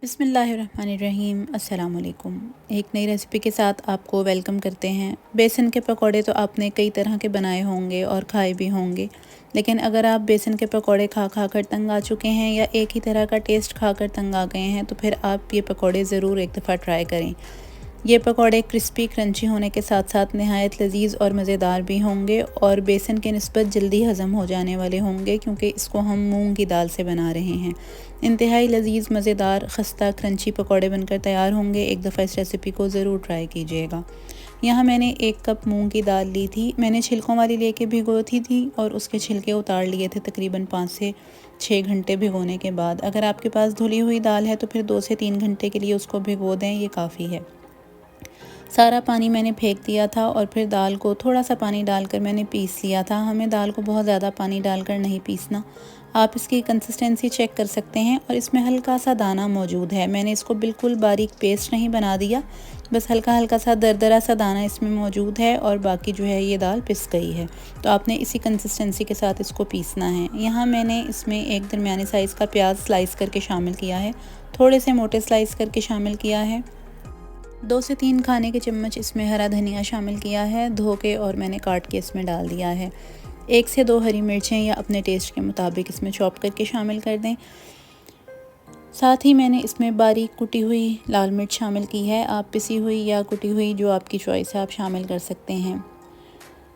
बिस्मिल्लाहिर्रहमानिर्रहीम। अस्सलाम वालेकुम। एक नई रेसिपी के साथ आपको वेलकम करते हैं। बेसन के पकौड़े तो आपने कई तरह के बनाए होंगे और खाए भी होंगे, लेकिन अगर आप बेसन के पकौड़े खा खा कर तंग आ चुके हैं या एक ही तरह का टेस्ट खा कर तंग आ गए हैं तो फिर आप ये पकौड़े ज़रूर एक दफ़ा ट्राई करें। ये पकौड़े क्रिस्पी क्रंची होने के साथ साथ नहायत लजीज और मज़ेदार भी होंगे और बेसन के निस्बत जल्दी हज़म हो जाने वाले होंगे, क्योंकि इसको हम मूंग की दाल से बना रहे हैं। इंतहाई लजीज मज़ेदार खस्ता क्रंची पकौड़े बनकर तैयार होंगे। एक दफ़ा इस रेसिपी को ज़रूर ट्राई कीजिएगा। यहाँ मैंने 1 कप मूंग की दाल ली थी। मैंने छिलकों वाली लेके भिगोती थी और उसके छिलके उतार लिए थे तकरीबन 5 से 6 घंटे भिगोने के बाद। अगर आपके पास धुली हुई दाल है तो फिर 2 से 3 घंटे के लिए उसको भिगो दें, ये काफ़ी है। सारा पानी मैंने फेंक दिया था और फिर दाल को थोड़ा सा पानी डालकर मैंने पीस लिया था। हमें दाल को बहुत ज़्यादा पानी डालकर नहीं पीसना। आप इसकी कंसिस्टेंसी चेक कर सकते हैं और इसमें हल्का सा दाना मौजूद है। मैंने इसको बिल्कुल बारीक पेस्ट नहीं बना दिया, बस हल्का हल्का सा दरदरा सा दाना इसमें मौजूद है और बाकी जो है ये दाल पिस गई है। तो आपने इसी कंसिस्टेंसी के साथ इसको पीसना है। यहाँ मैंने इसमें एक दरमियानी साइज़ का प्याज स्लाइस करके शामिल किया है, थोड़े से मोटे स्लाइस करके शामिल किया है। 2 से 3 खाने के चम्मच इसमें हरा धनिया शामिल किया है, धो के और मैंने काट के इसमें डाल दिया है। 1 से 2 हरी मिर्चें या अपने टेस्ट के मुताबिक इसमें चॉप करके शामिल कर दें। साथ ही मैंने इसमें बारीक कुटी हुई लाल मिर्च शामिल की है। आप पिसी हुई या कुटी हुई, जो आपकी चॉइस है, आप शामिल कर सकते हैं।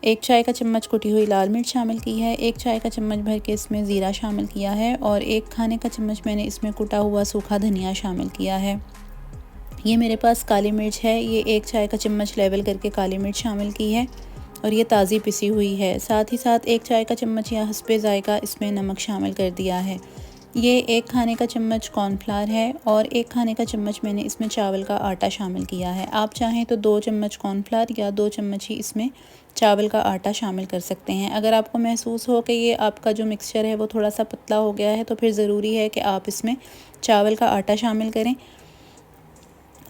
1 चाय का चम्मच कुटी हुई लाल मिर्च शामिल की है। 1 चाय का चम्मच भर के इसमें ज़ीरा शामिल किया है और 1 खाने का चम्मच मैंने इसमें कुटा हुआ सूखा धनिया शामिल किया है। ये मेरे पास काली मिर्च है, ये 1 चाय का चम्मच लेवल करके काली मिर्च शामिल की है और ये ताज़ी पिसी हुई है। साथ ही साथ 1 चाय का चम्मच या हस्बे ज़ायका इसमें नमक शामिल कर दिया है। ये 1 खाने का चम्मच कॉर्नफ्लावर है और 1 खाने का चम्मच मैंने इसमें चावल का आटा शामिल किया है। आप चाहें तो 2 चम्मच कॉर्नफ्लावर या 2 चम्मच ही इसमें चावल का आटा शामिल कर सकते हैं। अगर आपको महसूस हो कि ये आपका जो मिक्सचर है वो थोड़ा सा पतला हो गया है तो फिर ज़रूरी है कि आप इसमें चावल का आटा शामिल करें,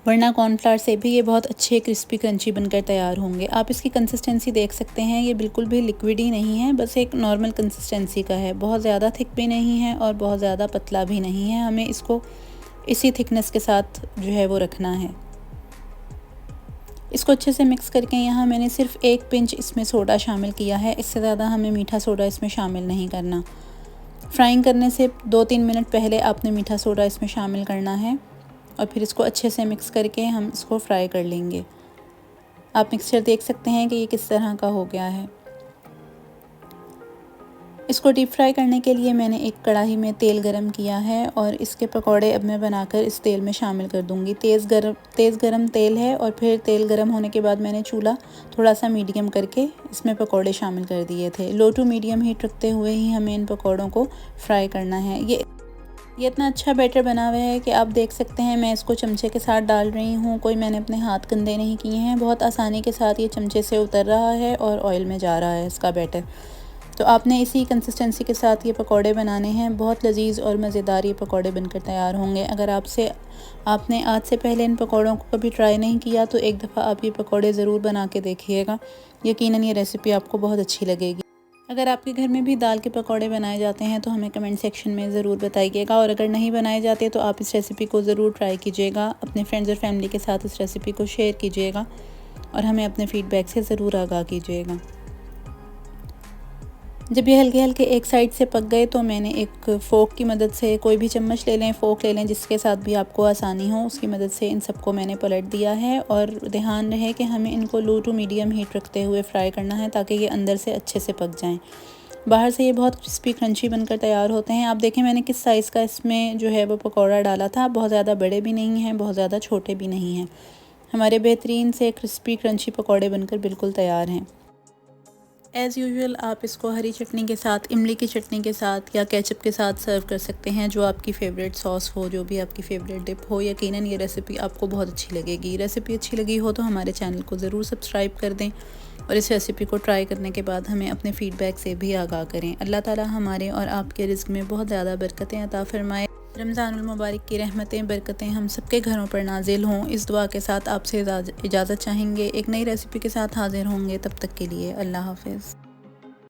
वरना कॉर्नफ्लावर से भी ये बहुत अच्छे क्रिस्पी क्रंची बनकर तैयार होंगे। आप इसकी कंसिस्टेंसी देख सकते हैं, ये बिल्कुल भी लिक्विड ही नहीं है, बस एक नॉर्मल कंसिस्टेंसी का है। बहुत ज़्यादा थिक भी नहीं है और बहुत ज़्यादा पतला भी नहीं है। हमें इसको इसी थिकनेस के साथ जो है वो रखना है। इसको अच्छे से मिक्स करके यहाँ मैंने सिर्फ 1 पिंच इसमें सोडा शामिल किया है। इससे ज़्यादा हमें मीठा सोडा इसमें शामिल नहीं करना। फ्राइंग करने से 2-3 मिनट पहले आपने मीठा सोडा इसमें शामिल करना है और फिर इसको अच्छे से मिक्स करके हम इसको फ्राई कर लेंगे। आप मिक्सचर देख सकते हैं कि ये किस तरह का हो गया है। इसको डीप फ्राई करने के लिए मैंने एक कढ़ाई में तेल गरम किया है और इसके पकौड़े अब मैं बनाकर इस तेल में शामिल कर दूंगी। तेज़ गरम तेल है और फिर तेल गरम होने के बाद मैंने चूल्हा थोड़ा सा मीडियम करके इसमें पकौड़े शामिल कर दिए थे। लो टू मीडियम हीट रखते हुए ही हमें इन पकौड़ों को फ्राई करना है। ये इतना अच्छा बैटर बना हुआ है कि आप देख सकते हैं, मैं इसको चमचे के साथ डाल रही हूँ, कोई मैंने अपने हाथ गंदे नहीं किए हैं। बहुत आसानी के साथ ये चमचे से उतर रहा है और ऑयल में जा रहा है इसका बैटर। तो आपने इसी कंसिस्टेंसी के साथ ये पकौड़े बनाने हैं। बहुत लजीज और मज़ेदार ये पकौड़े बनकर तैयार होंगे। अगर आपने आज से पहले इन पकौड़ों को कभी ट्राई नहीं किया तो एक दफ़ा आप ये पकौड़े ज़रूर बना के देखिएगा। यकीनन ये रेसिपी आपको बहुत अच्छी लगेगी। अगर आपके घर में भी दाल के पकौड़े बनाए जाते हैं तो हमें कमेंट सेक्शन में ज़रूर बताइएगा, और अगर नहीं बनाए जाते तो आप इस रेसिपी को ज़रूर ट्राई कीजिएगा। अपने फ्रेंड्स और फैमिली के साथ इस रेसिपी को शेयर कीजिएगा और हमें अपने फ़ीडबैक से ज़रूर आगाह कीजिएगा। जब ये हल्के हल्के एक साइड से पक गए तो मैंने एक फ़ोक की मदद से, कोई भी चम्मच ले लें, फ़ोक ले लें, जिसके साथ भी आपको आसानी हो, उसकी मदद से इन सबको मैंने पलट दिया है। और ध्यान रहे कि हमें इनको लो टू मीडियम हीट रखते हुए फ्राई करना है ताकि ये अंदर से अच्छे से पक जाएं। बाहर से ये बहुत क्रिस्पी क्रंची बनकर तैयार होते हैं। आप देखें मैंने किस साइज़ का इसमें जो है वो पकौड़ा डाला था। बहुत ज़्यादा बड़े भी नहीं हैं, बहुत ज़्यादा छोटे भी नहीं हैं। हमारे बेहतरीन से क्रिस्पी क्रंची पकौड़े बनकर बिल्कुल तैयार हैं। एज़ यूजुअल आप इसको हरी चटनी के साथ, इमली की चटनी के साथ या केचप के साथ सर्व कर सकते हैं, जो आपकी फ़ेवरेट सॉस हो, जो भी आपकी फ़ेवरेट डिप हो। यकीनन ये रेसिपी आपको बहुत अच्छी लगेगी। रेसिपी अच्छी लगी हो तो हमारे चैनल को ज़रूर सब्सक्राइब कर दें और इस रेसिपी को ट्राई करने के बाद हमें अपने फ़ीडबैक से भी आगाह करें। अल्लाह ताला हमारे और आपके रिज़्क़ में बहुत ज़्यादा बरकतें अता फ़रमाए। रमज़ानुल मुबारक की रहमतें बरकतें हम सबके घरों पर नाजिल हों। इस दुआ के साथ आपसे इजाज़त चाहेंगे। एक नई रेसिपी के साथ हाज़िर होंगे, तब तक के लिए अल्लाह हाफ़िज़।